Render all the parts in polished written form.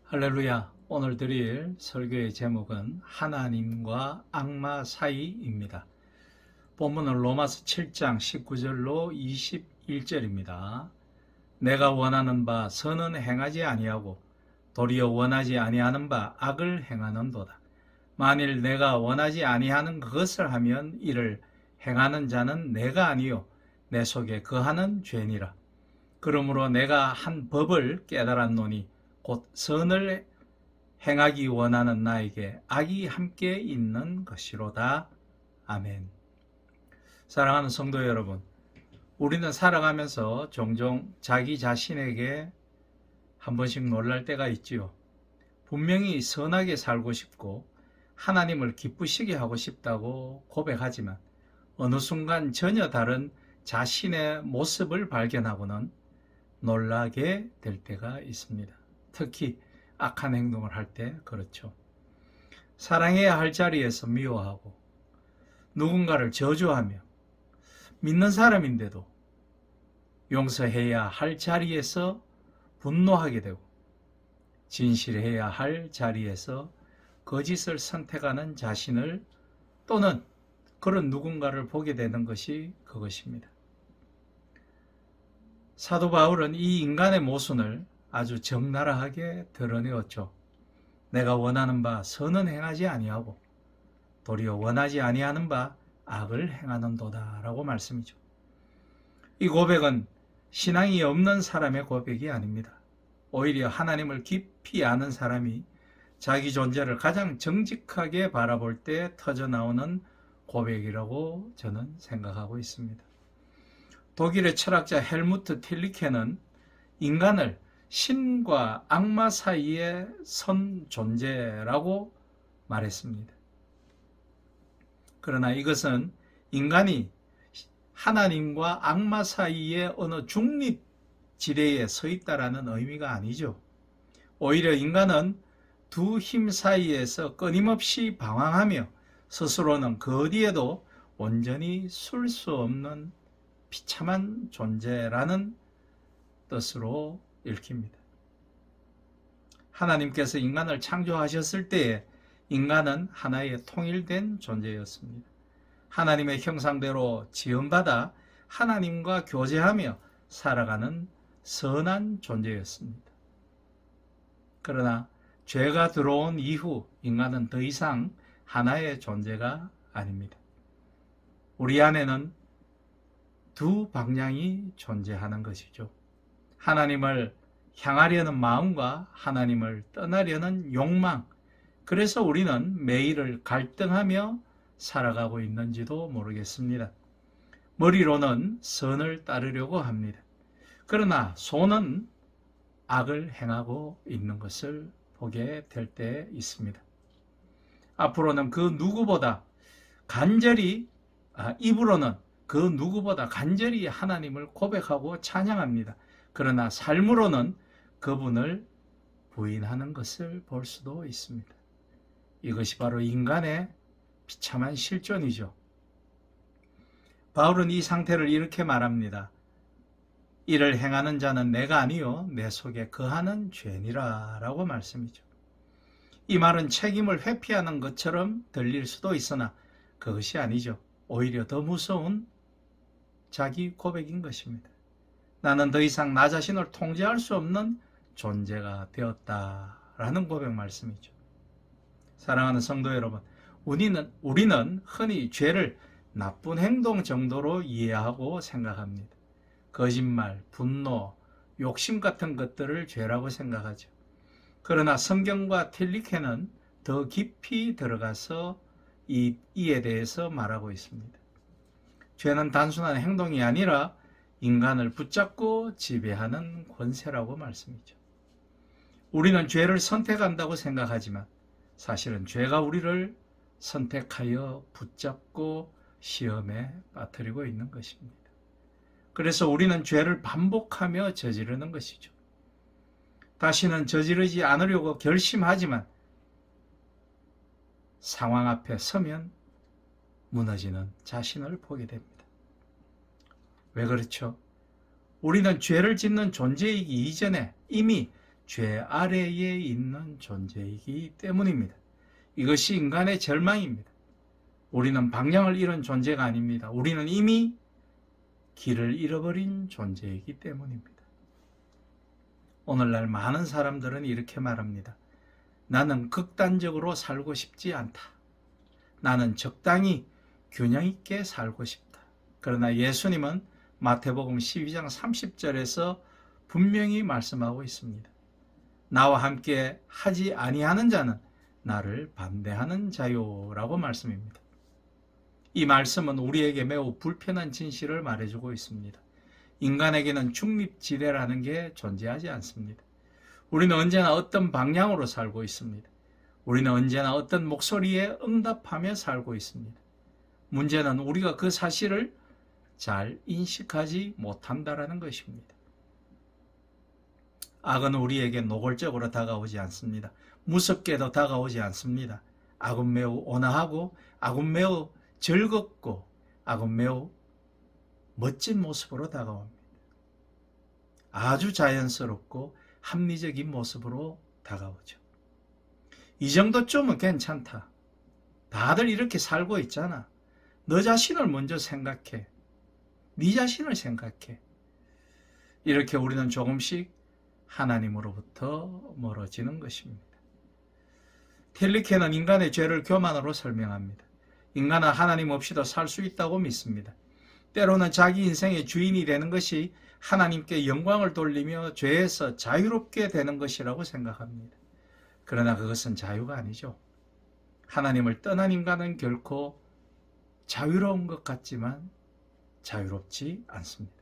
할렐루야. 오늘 드릴 설교의 제목은 하나님과 악마 사이입니다. 본문은 로마서 7장 19절로 21절입니다. 내가 원하는 바 선은 행하지 아니하고 도리어 원하지 아니하는 바 악을 행하는도다. 만일 내가 원하지 아니하는 그것을 하면 이를 행하는 자는 내가 아니요 내 속에 거하는 죄니라. 그러므로 내가 한 법을 깨달았노니 곧 선을 행하기 원하는 나에게 악이 함께 있는 것이로다. 아멘. 사랑하는 성도 여러분, 우리는 살아가면서 종종 자기 자신에게 한 번씩 놀랄 때가 있지요. 분명히 선하게 살고 싶고 하나님을 기쁘시게 하고 싶다고 고백하지만 어느 순간 전혀 다른 자신의 모습을 발견하고는 놀라게 될 때가 있습니다. 특히 악한 행동을 할 때 그렇죠. 사랑해야 할 자리에서 미워하고 누군가를 저주하며 믿는 사람인데도 용서해야 할 자리에서 분노하게 되고 진실해야 할 자리에서 거짓을 선택하는 자신을 또는 그런 누군가를 보게 되는 것이 그것입니다. 사도 바울은 이 인간의 모순을 아주 적나라하게 드러내었죠. 내가 원하는 바 선은 행하지 아니하고 도리어 원하지 아니하는 바 악을 행하는도다 라고 말씀이죠. 이 고백은 신앙이 없는 사람의 고백이 아닙니다. 오히려 하나님을 깊이 아는 사람이 자기 존재를 가장 정직하게 바라볼 때 터져나오는 고백이라고 저는 생각하고 있습니다. 독일의 철학자 헬무트 틸리케는 인간을 신과 악마 사이에 선 존재라고 말했습니다. 그러나 이것은 인간이 하나님과 악마 사이에 어느 중립 지대에 서 있다라는 의미가 아니죠. 오히려 인간은 두 힘 사이에서 끊임없이 방황하며 스스로는 그 어디에도 온전히 설 수 없는 비참한 존재라는 뜻으로 읽힙니다. 하나님께서 인간을 창조하셨을 때에 인간은 하나의 통일된 존재였습니다. 하나님의 형상대로 지음받아 하나님과 교제하며 살아가는 선한 존재였습니다. 그러나 죄가 들어온 이후 인간은 더 이상 하나의 존재가 아닙니다. 우리 안에는 두 방향이 존재하는 것이죠. 하나님을 향하려는 마음과 하나님을 떠나려는 욕망. 그래서 우리는 매일을 갈등하며 살아가고 있는지도 모르겠습니다. 머리로는 선을 따르려고 합니다. 그러나 손은 악을 행하고 있는 것을 보게 될 때 있습니다. 앞으로는 그 누구보다 간절히 입으로는 그 누구보다 간절히 하나님을 고백하고 찬양합니다. 그러나 삶으로는 그분을 부인하는 것을 볼 수도 있습니다. 이것이 바로 인간의 비참한 실존이죠. 바울은 이 상태를 이렇게 말합니다. 이를 행하는 자는 내가 아니요 내 속에 거하는 죄니라 라고 말씀이죠. 이 말은 책임을 회피하는 것처럼 들릴 수도 있으나 그것이 아니죠. 오히려 더 무서운 자기 고백인 것입니다. 나는 더 이상 나 자신을 통제할 수 없는 존재가 되었다라는 고백 말씀이죠. 사랑하는 성도 여러분, 우리는 흔히 죄를 나쁜 행동 정도로 이해하고 생각합니다. 거짓말, 분노, 욕심 같은 것들을 죄라고 생각하죠. 그러나 성경과 틸리케는 더 깊이 들어가서 이에 대해서 말하고 있습니다. 죄는 단순한 행동이 아니라 인간을 붙잡고 지배하는 권세라고 말씀이죠. 우리는 죄를 선택한다고 생각하지만 사실은 죄가 우리를 선택하여 붙잡고 시험에 빠뜨리고 있는 것입니다. 그래서 우리는 죄를 반복하며 저지르는 것이죠. 다시는 저지르지 않으려고 결심하지만 상황 앞에 서면 무너지는 자신을 보게 됩니다. 왜 그렇죠? 우리는 죄를 짓는 존재이기 이전에 이미 죄 아래에 있는 존재이기 때문입니다. 이것이 인간의 절망입니다. 우리는 방향을 잃은 존재가 아닙니다. 우리는 이미 길을 잃어버린 존재이기 때문입니다. 오늘날 많은 사람들은 이렇게 말합니다. 나는 극단적으로 살고 싶지 않다. 나는 적당히 균형 있게 살고 싶다. 그러나 예수님은 마태복음 12장 30절에서 분명히 말씀하고 있습니다. 나와 함께 하지 아니하는 자는 나를 반대하는 자요라고 말씀입니다. 이 말씀은 우리에게 매우 불편한 진실을 말해주고 있습니다. 인간에게는 중립지대라는 게 존재하지 않습니다. 우리는 언제나 어떤 방향으로 살고 있습니다. 우리는 언제나 어떤 목소리에 응답하며 살고 있습니다. 문제는 우리가 그 사실을 잘 인식하지 못한다는 것입니다. 악은 우리에게 노골적으로 다가오지 않습니다. 무섭게도 다가오지 않습니다. 악은 매우 온화하고 악은 매우 즐겁고 악은 매우 멋진 모습으로 다가옵니다. 아주 자연스럽고 합리적인 모습으로 다가오죠. 이 정도쯤은 괜찮다. 다들 이렇게 살고 있잖아. 너 자신을 먼저 생각해. 네 자신을 생각해. 이렇게 우리는 조금씩 하나님으로부터 멀어지는 것입니다. 텔리케는 인간의 죄를 교만으로 설명합니다. 인간은 하나님 없이도 살 수 있다고 믿습니다. 때로는 자기 인생의 주인이 되는 것이 하나님께 영광을 돌리며 죄에서 자유롭게 되는 것이라고 생각합니다. 그러나 그것은 자유가 아니죠. 하나님을 떠난 인간은 결코 자유로운 것 같지만 자유롭지 않습니다.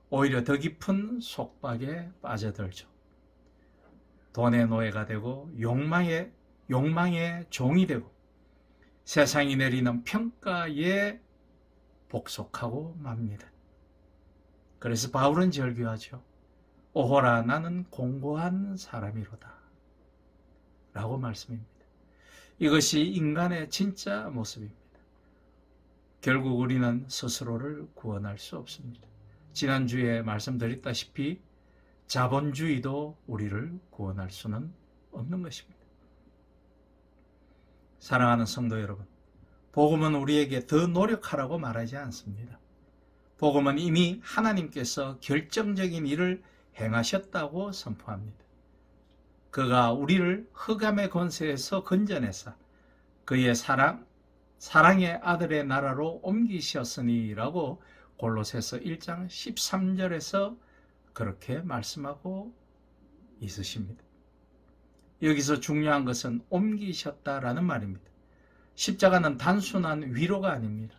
오히려 더 깊은 속박에 빠져들죠. 돈의 노예가 되고 욕망의 종이 되고 세상이 내리는 평가에 복속하고 맙니다. 그래서 바울은 절규하죠. 오호라 나는 공고한 사람이로다 라고 말씀입니다. 이것이 인간의 진짜 모습입니다. 결국 우리는 스스로를 구원할 수 없습니다. 지난주에 말씀드렸다시피 자본주의도 우리를 구원할 수는 없는 것입니다. 사랑하는 성도 여러분, 복음은 우리에게 더 노력하라고 말하지 않습니다. 복음은 이미 하나님께서 결정적인 일을 행하셨다고 선포합니다. 그가 우리를 흑암의 권세에서 건져내사 그의 사랑의 아들의 나라로 옮기셨으니라고 골로새서 1장 13절에서 그렇게 말씀하고 있으십니다. 여기서 중요한 것은 옮기셨다라는 말입니다. 십자가는 단순한 위로가 아닙니다.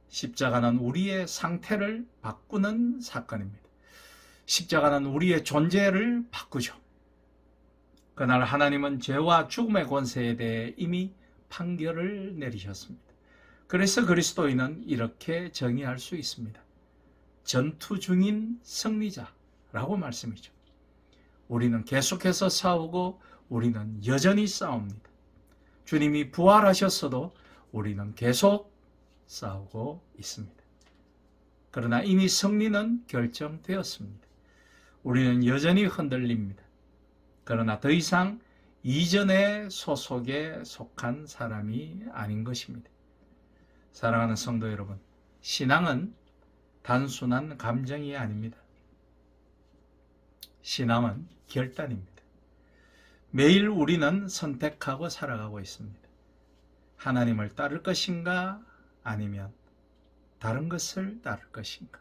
십자가는 우리의 상태를 바꾸는 사건입니다. 십자가는 우리의 존재를 바꾸죠. 그날 하나님은 죄와 죽음의 권세에 대해 이미 판결을 내리셨습니다. 그래서 그리스도인은 이렇게 정의할 수 있습니다. 전투 중인 승리자라고 말씀이죠. 우리는 계속해서 싸우고 우리는 여전히 싸웁니다. 주님이 부활하셨어도 우리는 계속 싸우고 있습니다. 그러나 이미 승리는 결정되었습니다. 우리는 여전히 흔들립니다. 그러나 더 이상 이전의 소속에 속한 사람이 아닌 것입니다. 사랑하는 성도 여러분, 신앙은 단순한 감정이 아닙니다. 신앙은 결단입니다. 매일 우리는 선택하고 살아가고 있습니다. 하나님을 따를 것인가 아니면 다른 것을 따를 것인가?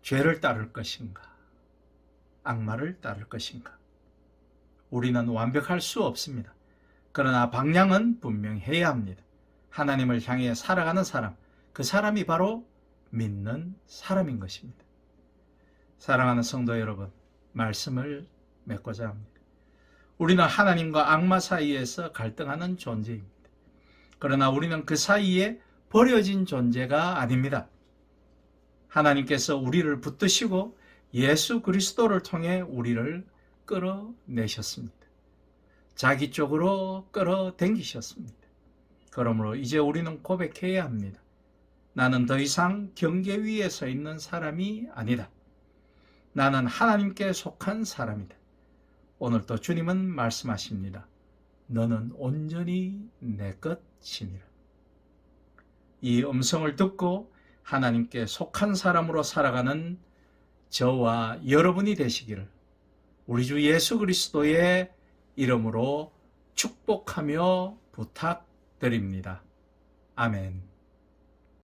죄를 따를 것인가? 악마를 따를 것인가? 우리는 완벽할 수 없습니다. 그러나 방향은 분명해야 합니다. 하나님을 향해 살아가는 사람, 그 사람이 바로 믿는 사람인 것입니다. 사랑하는 성도 여러분, 말씀을 맺고자 합니다. 우리는 하나님과 악마 사이에서 갈등하는 존재입니다. 그러나 우리는 그 사이에 버려진 존재가 아닙니다. 하나님께서 우리를 붙드시고 예수 그리스도를 통해 우리를 끌어내셨습니다. 자기 쪽으로 끌어당기셨습니다. 그러므로 이제 우리는 고백해야 합니다. 나는 더 이상 경계 위에 서 있는 사람이 아니다. 나는 하나님께 속한 사람이다. 오늘 또 주님은 말씀하십니다. 너는 온전히 내 것이니라. 이 음성을 듣고 하나님께 속한 사람으로 살아가는 저와 여러분이 되시기를 우리 주 예수 그리스도의 이름으로 축복하며 부탁드립니다. 아멘.